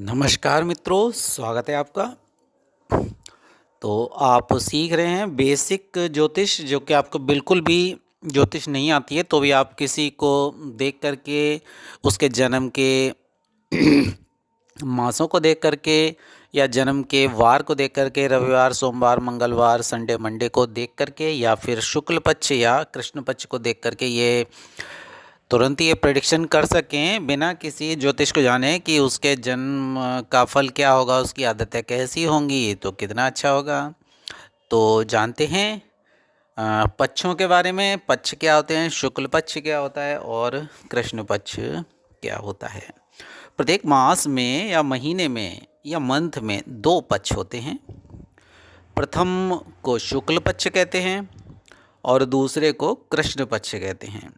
नमस्कार मित्रों, स्वागत है आपका। तो आप सीख रहे हैं बेसिक ज्योतिष, जो कि आपको बिल्कुल भी ज्योतिष नहीं आती है तो भी आप किसी को देख कर के उसके जन्म के मासों को देख कर के या जन्म के वार को देख कर के, रविवार, सोमवार, मंगलवार, संडे, मंडे को देख कर के या फिर शुक्ल पक्ष या कृष्ण पक्ष को देख कर के ये तुरंत ही ये प्रेडिक्शन कर सकें बिना किसी ज्योतिष को जाने कि उसके जन्म का फल क्या होगा, उसकी आदतें कैसी होंगी, तो कितना अच्छा होगा। तो जानते हैं पक्षों के बारे में। पक्ष क्या होते हैं, शुक्ल पक्ष क्या होता है और कृष्ण पक्ष क्या होता है। प्रत्येक मास में या महीने में या मंथ में दो पक्ष होते हैं। प्रथम को शुक्ल पक्ष कहते हैं और दूसरे को कृष्ण पक्ष कहते हैं।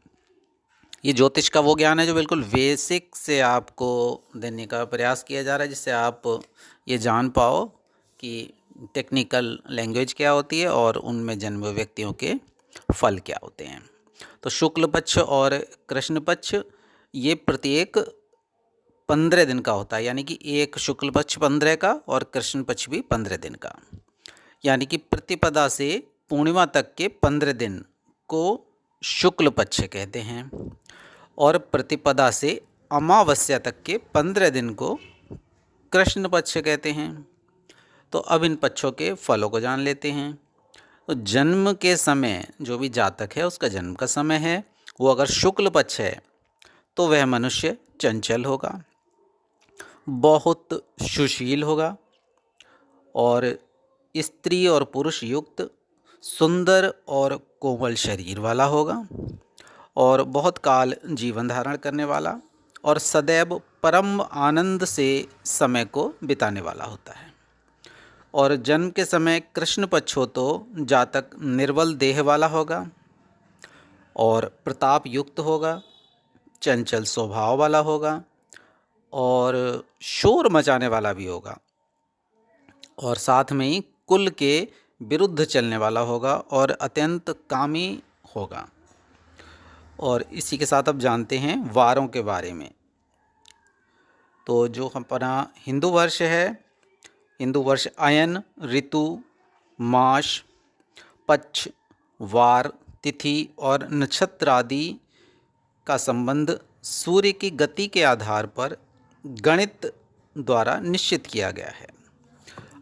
ये ज्योतिष का वो ज्ञान है जो बिल्कुल बेसिक से आपको देने का प्रयास किया जा रहा है, जिससे आप ये जान पाओ कि टेक्निकल लैंग्वेज क्या होती है और उनमें जन्मे व्यक्तियों के फल क्या होते हैं। तो शुक्ल पक्ष और कृष्ण पक्ष ये प्रत्येक 15 दिन का होता है, यानी कि एक शुक्ल पक्ष 15 का और कृष्ण पक्ष भी 15 दिन का, यानी कि प्रतिपदा से पूर्णिमा तक के 15 दिन को शुक्ल पक्ष कहते हैं और प्रतिपदा से अमावस्या तक के 15 दिन को कृष्ण पक्ष कहते हैं। तो अब इन पक्षों के फलों को जान लेते हैं। तो जन्म के समय जो भी जातक है उसका जन्म का समय है, वो अगर शुक्ल पक्ष है तो वह मनुष्य चंचल होगा, बहुत सुशील होगा और स्त्री और पुरुष युक्त सुंदर और कोमल शरीर वाला होगा और बहुत काल जीवन धारण करने वाला और सदैव परम आनंद से समय को बिताने वाला होता है। और जन्म के समय कृष्ण पक्ष हो तो जातक निर्बल देह वाला होगा और प्रताप युक्त होगा, चंचल स्वभाव वाला होगा और शोर मचाने वाला भी होगा और साथ में ही कुल के विरुद्ध चलने वाला होगा और अत्यंत कामी होगा। और इसी के साथ अब जानते हैं वारों के बारे में। तो जो हमारा हिंदू वर्ष है, हिंदू वर्ष अयन, ऋतु, मास, पक्ष, वार, तिथि और नक्षत्र आदि का संबंध सूर्य की गति के आधार पर गणित द्वारा निश्चित किया गया है।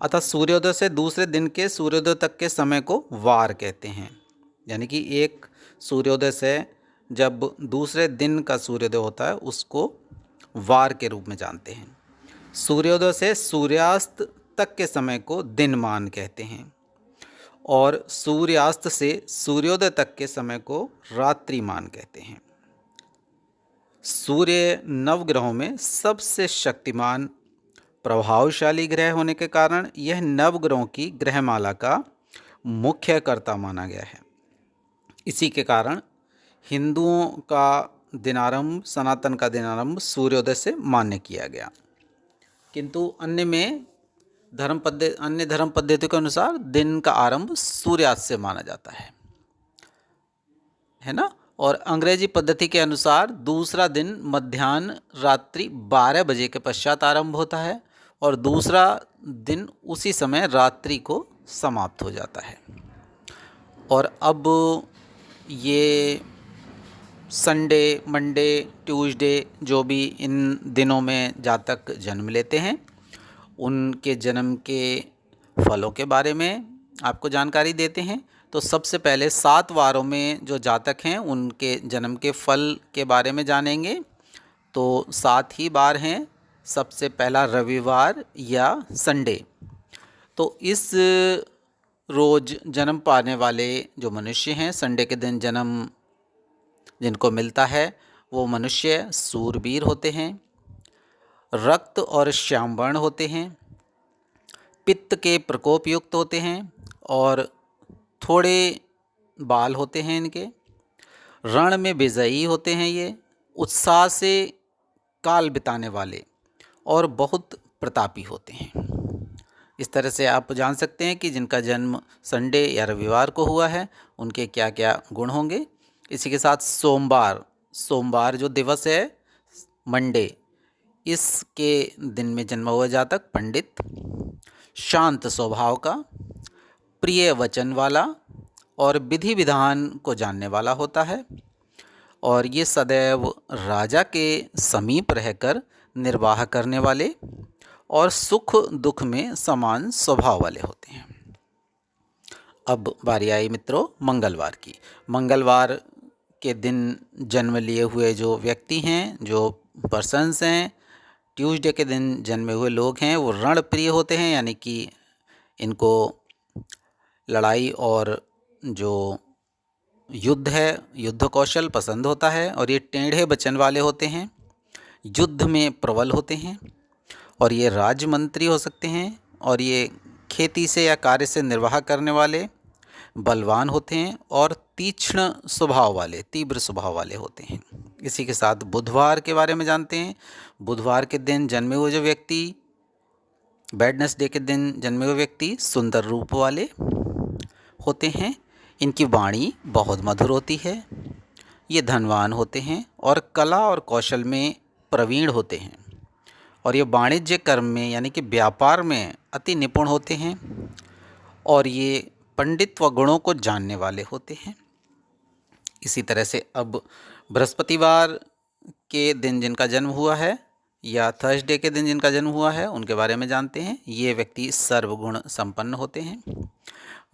अतः सूर्योदय से दूसरे दिन के सूर्योदय तक के समय को वार कहते हैं, यानी कि एक सूर्योदय से जब दूसरे दिन का सूर्योदय होता है उसको वार के रूप में जानते हैं। सूर्योदय से सूर्यास्त तक के समय को दिनमान कहते हैं और सूर्यास्त से सूर्योदय तक के समय को रात्रिमान कहते हैं। सूर्य नवग्रहों में सबसे शक्तिमान प्रभावशाली ग्रह होने के कारण यह नवग्रहों की ग्रहमाला का मुख्य कर्ता माना गया है। इसी के कारण हिंदुओं का दिनारंभ, सनातन का दिनारंभ सूर्योदय से मान्य किया गया, किंतु अन्य धर्म पद्धति के अनुसार दिन का आरंभ सूर्यास्त से माना जाता है ना। और अंग्रेजी पद्धति के अनुसार दूसरा दिन मध्याह्न रात्रि 12 बजे के पश्चात आरंभ होता है और दूसरा दिन उसी समय रात्रि को समाप्त हो जाता है। और अब ये संडे, मंडे, ट्यूसडे जो भी इन दिनों में जातक जन्म लेते हैं उनके जन्म के फलों के बारे में आपको जानकारी देते हैं। तो सबसे पहले 7 वारों में जो जातक हैं उनके जन्म के फल के बारे में जानेंगे। तो 7 ही बार हैं। सबसे पहला रविवार या संडे। तो इस रोज़ जन्म पाने वाले जो मनुष्य हैं, संडे के दिन जन्म जिनको मिलता है वो मनुष्य सूरवीर होते हैं, रक्त और श्यामवर्ण होते हैं, पित्त के प्रकोप युक्त होते हैं और थोड़े बाल होते हैं इनके, रण में विजयी होते हैं, ये उत्साह से काल बिताने वाले और बहुत प्रतापी होते हैं। इस तरह से आप जान सकते हैं कि जिनका जन्म संडे या रविवार को हुआ है उनके क्या क्या गुण होंगे। इसी के साथ सोमवार जो दिवस है, मंडे, इसके दिन में जन्मा हुआ जातक पंडित, शांत स्वभाव का, प्रिय वचन वाला और विधि विधान को जानने वाला होता है और ये सदैव राजा के समीप रहकर निर्वाह करने वाले और सुख दुख में समान स्वभाव वाले होते हैं। अब बारी आई मित्रों मंगलवार की। मंगलवार के दिन जन्म लिए हुए जो व्यक्ति हैं, जो पर्सन्स हैं, ट्यूसडे के दिन जन्मे हुए लोग हैं, वो रण प्रिय होते हैं, यानी कि इनको लड़ाई और जो युद्ध है, युद्ध कौशल पसंद होता है और ये टेढ़े वचन वाले होते हैं, युद्ध में प्रबल होते हैं और ये राज्य मंत्री हो सकते हैं और ये खेती से या कार्य से निर्वाह करने वाले बलवान होते हैं और तीक्ष्ण स्वभाव वाले, तीव्र स्वभाव वाले होते हैं। इसी के साथ बुधवार के बारे में जानते हैं। बुधवार के दिन जन्मे हुए जो व्यक्ति, वेडनेसडे के दिन जन्मे हुए व्यक्ति सुंदर रूप वाले होते हैं, इनकी वाणी बहुत मधुर होती है, ये धनवान होते हैं और कला और कौशल में प्रवीण होते हैं और ये वाणिज्य कर्म में यानी कि व्यापार में अति निपुण होते हैं और ये पंडित्व गुणों को जानने वाले होते हैं। इसी तरह से अब बृहस्पतिवार के दिन जिनका जन्म हुआ है या थर्सडे के दिन जिनका जन्म हुआ है उनके बारे में जानते हैं। ये व्यक्ति सर्वगुण संपन्न होते हैं,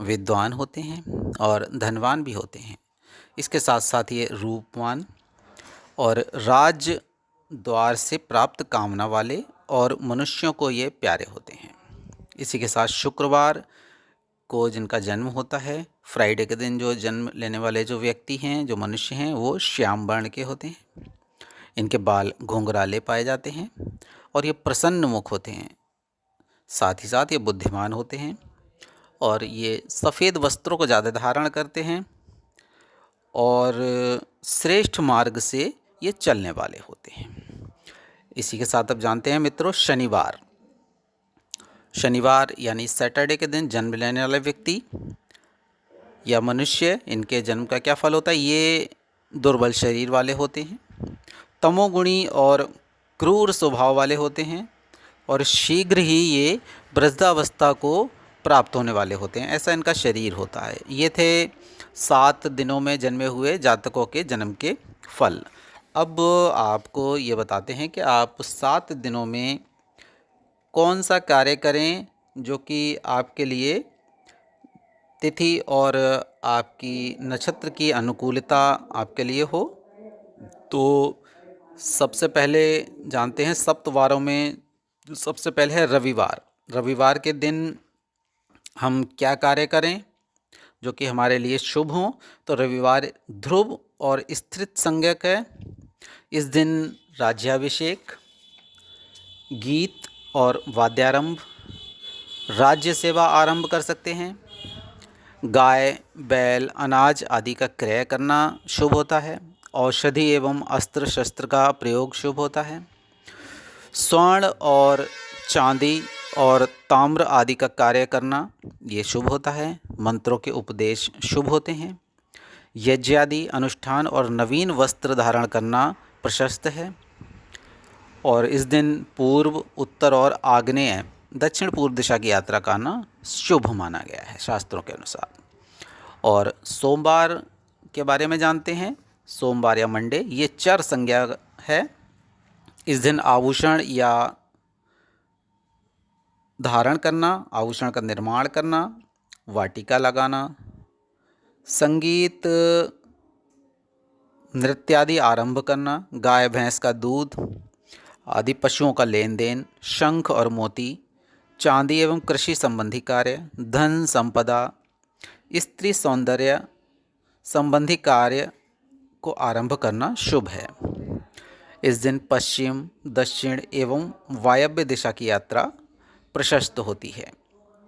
विद्वान होते हैं और धनवान भी होते हैं। इसके साथ साथ ये रूपवान और राज द्वार से प्राप्त कामना वाले और मनुष्यों को ये प्यारे होते हैं। इसी के साथ शुक्रवार को जिनका जन्म होता है, फ्राइडे के दिन जो जन्म लेने वाले जो व्यक्ति हैं, जो मनुष्य हैं, वो श्याम वर्ण के होते हैं, इनके बाल घुंघराले पाए जाते हैं और ये प्रसन्न मुख होते हैं। साथ ही साथ ये बुद्धिमान होते हैं और ये सफ़ेद वस्त्रों को ज़्यादा धारण करते हैं और श्रेष्ठ मार्ग से ये चलने वाले होते हैं। इसी के साथ अब जानते हैं मित्रों शनिवार। शनिवार यानी सैटरडे के दिन जन्म लेने वाले व्यक्ति या मनुष्य, इनके जन्म का क्या फल होता है? ये दुर्बल शरीर वाले होते हैं, तमोगुणी और क्रूर स्वभाव वाले होते हैं और शीघ्र ही ये वृद्धावस्था को प्राप्त होने वाले होते हैं, ऐसा इनका शरीर होता है। ये थे 7 दिनों में जन्मे हुए जातकों के जन्म के फल। अब आपको ये बताते हैं कि आप 7 दिनों में कौन सा कार्य करें जो कि आपके लिए तिथि और आपकी नक्षत्र की अनुकूलता आपके लिए हो। तो सबसे पहले जानते हैं सप्तवारों में सबसे पहले है रविवार। रविवार के दिन हम क्या कार्य करें जो कि हमारे लिए शुभ हों? तो रविवार ध्रुव और स्थित संज्ञक है। इस दिन राज्याभिषेक, गीत और वाद्यारंभ, राज्य सेवा आरंभ कर सकते हैं। गाय, बैल, अनाज आदि का क्रय करना शुभ होता है। औषधि एवं अस्त्र शस्त्र का प्रयोग शुभ होता है। स्वर्ण और चांदी और ताम्र आदि का कार्य करना ये शुभ होता है। मंत्रों के उपदेश शुभ होते हैं। यज्ञ आदि अनुष्ठान और नवीन वस्त्र धारण करना प्रशस्त है और इस दिन पूर्व, उत्तर और आग्नेय, दक्षिण पूर्व दिशा की यात्रा करना शुभ माना गया है शास्त्रों के अनुसार। और सोमवार के बारे में जानते हैं। सोमवार या मंडे ये चर संज्ञा है। इस दिन आभूषण या धारण करना, आभूषण का निर्माण करना, वाटिका लगाना, संगीत नृत्य आदि आरंभ करना, गाय भैंस का दूध आदि पशुओं का लेन देन, शंख और मोती, चांदी एवं कृषि संबंधी कार्य, धन संपदा, स्त्री सौंदर्य संबंधी कार्य को आरंभ करना शुभ है। इस दिन पश्चिम, दक्षिण एवं वायव्य दिशा की यात्रा प्रशस्त होती है।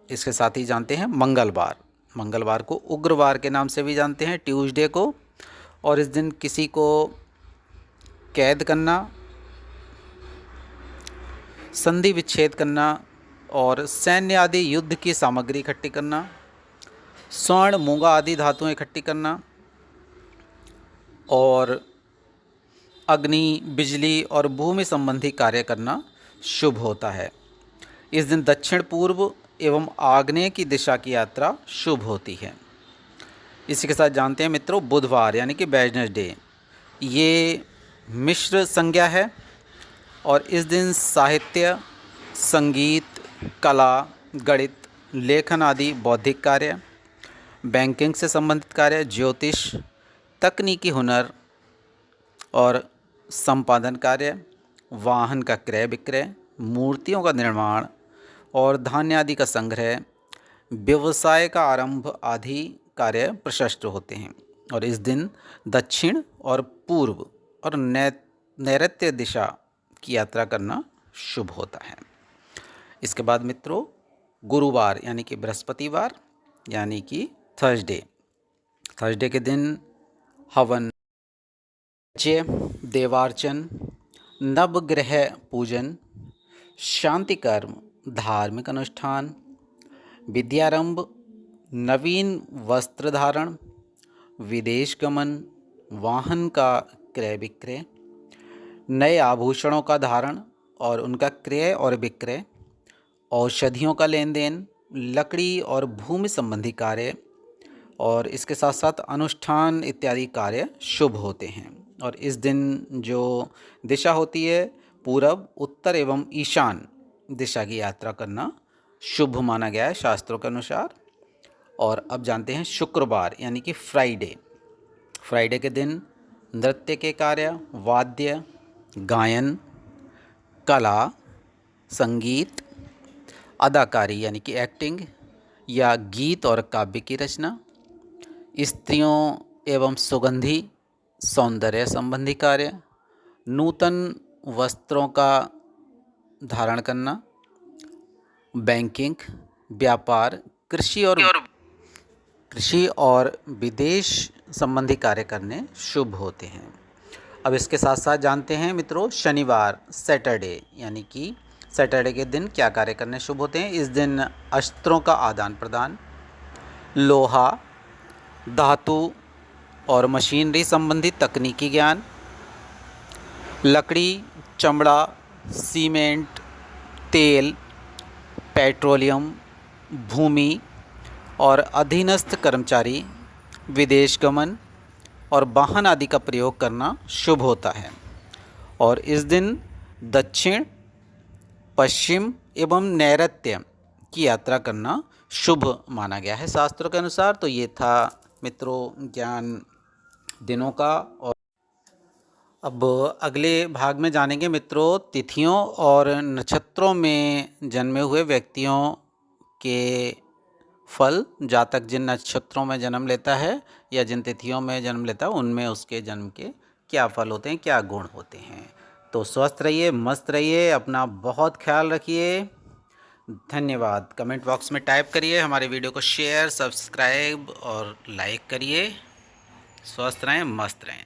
इसके साथ ही जानते हैं मंगलवार। मंगलवार को उग्रवार के नाम से भी जानते हैं, ट्यूसडे को। और इस दिन किसी को कैद करना, संधि विच्छेद करना और सैन्य आदि युद्ध की सामग्री इकट्ठी करना, स्वर्ण, मूंगा आदि धातुएं इकट्ठी करना और अग्नि, बिजली और भूमि संबंधी कार्य करना शुभ होता है। इस दिन दक्षिण पूर्व एवं आग्नेय की दिशा की यात्रा शुभ होती है। इसी के साथ जानते हैं मित्रों, बुधवार यानी कि वेडनेसडे, ये मिश्र संज्ञा है और इस दिन साहित्य, संगीत, कला, गणित, लेखन आदि बौद्धिक कार्य, बैंकिंग से संबंधित कार्य, ज्योतिष, तकनीकी हुनर और संपादन कार्य, वाहन का क्रय विक्रय, मूर्तियों का निर्माण और धान्य आदि का संग्रह, व्यवसाय का आरंभ आदि कार्य प्रशस्त होते हैं। और इस दिन दक्षिण और पूर्व और नैऋत्य दिशा की यात्रा करना शुभ होता है। इसके बाद मित्रों, गुरुवार यानी कि बृहस्पतिवार यानी कि थर्सडे के दिन हवन, देवार्चन, नवग्रह पूजन, शांति कर्म, धार्मिक अनुष्ठान, विद्यारंभ, नवीन वस्त्र धारण, विदेश गमन, वाहन का क्रय विक्रय, नए आभूषणों का धारण और उनका क्रय और विक्रय, औषधियों का लेन देन, लकड़ी और भूमि संबंधी कार्य और इसके साथ साथ अनुष्ठान इत्यादि कार्य शुभ होते हैं। और इस दिन जो दिशा होती है पूरब, उत्तर एवं ईशान दिशा की यात्रा करना शुभ माना गया है शास्त्रों के अनुसार। और अब जानते हैं शुक्रवार यानी कि फ्राइडे के दिन नृत्य के कार्य, वाद्य, गायन, कला, संगीत, अदाकारी यानी कि एक्टिंग या गीत और काव्य की रचना, स्त्रियों एवं सुगंधी सौंदर्य संबंधी कार्य, नूतन वस्त्रों का धारण करना, बैंकिंग, व्यापार, कृषि और विदेश संबंधी कार्य करने शुभ होते हैं। अब इसके साथ साथ जानते हैं मित्रों, शनिवार सैटरडे यानी कि सैटरडे के दिन क्या कार्य करने शुभ होते हैं। इस दिन अस्त्रों का आदान प्रदान, लोहा, धातु और मशीनरी संबंधी तकनीकी ज्ञान, लकड़ी, चमड़ा, सीमेंट, तेल, पेट्रोलियम, भूमि और अधीनस्थ कर्मचारी, विदेश गमन और वाहन आदि का प्रयोग करना शुभ होता है। और इस दिन दक्षिण, पश्चिम एवं नैऋत्य की यात्रा करना शुभ माना गया है शास्त्रों के अनुसार। तो ये था मित्रों ज्ञान दिनों का। और अब अगले भाग में जानेंगे मित्रों तिथियों और नक्षत्रों में जन्मे हुए व्यक्तियों के फल। जातक जिन नक्षत्रों में जन्म लेता है या जिन तिथियों में जन्म लेता है उनमें उसके जन्म के क्या फल होते हैं, क्या गुण होते हैं। तो स्वस्थ रहिए, मस्त रहिए, अपना बहुत ख्याल रखिए। धन्यवाद। कमेंट बॉक्स में टाइप करिए, हमारे वीडियो को शेयर, सब्सक्राइब और लाइक करिए। स्वस्थ रहें, मस्त रहें।